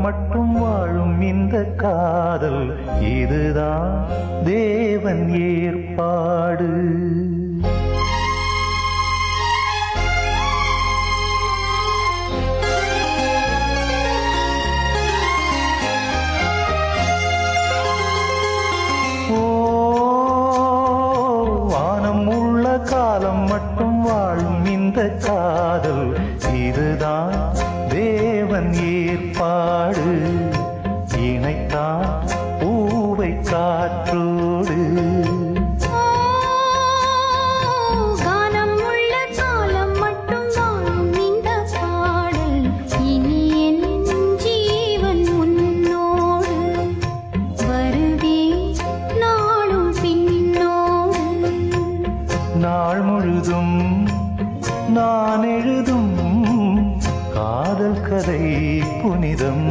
மட்டும் வாழும் இந்த காதல் இதுதான் தேவன் ஏற்பாடு. காலம் மட்டும் வாழும் இந்த காதல் இதுதான் தேவன் ஏற்பாடு. இணைத்தான் பூவை காற்றோடு. காலம் உள்ள காலம் மட்டும் வாழும் இந்த பாடல் இனி என் ஜீவன் உன்னோடு. வருவே நாளும் பின்னோடு. நாள் முழுதும் நான் எழுதும் காதல் கதை புனிதம்.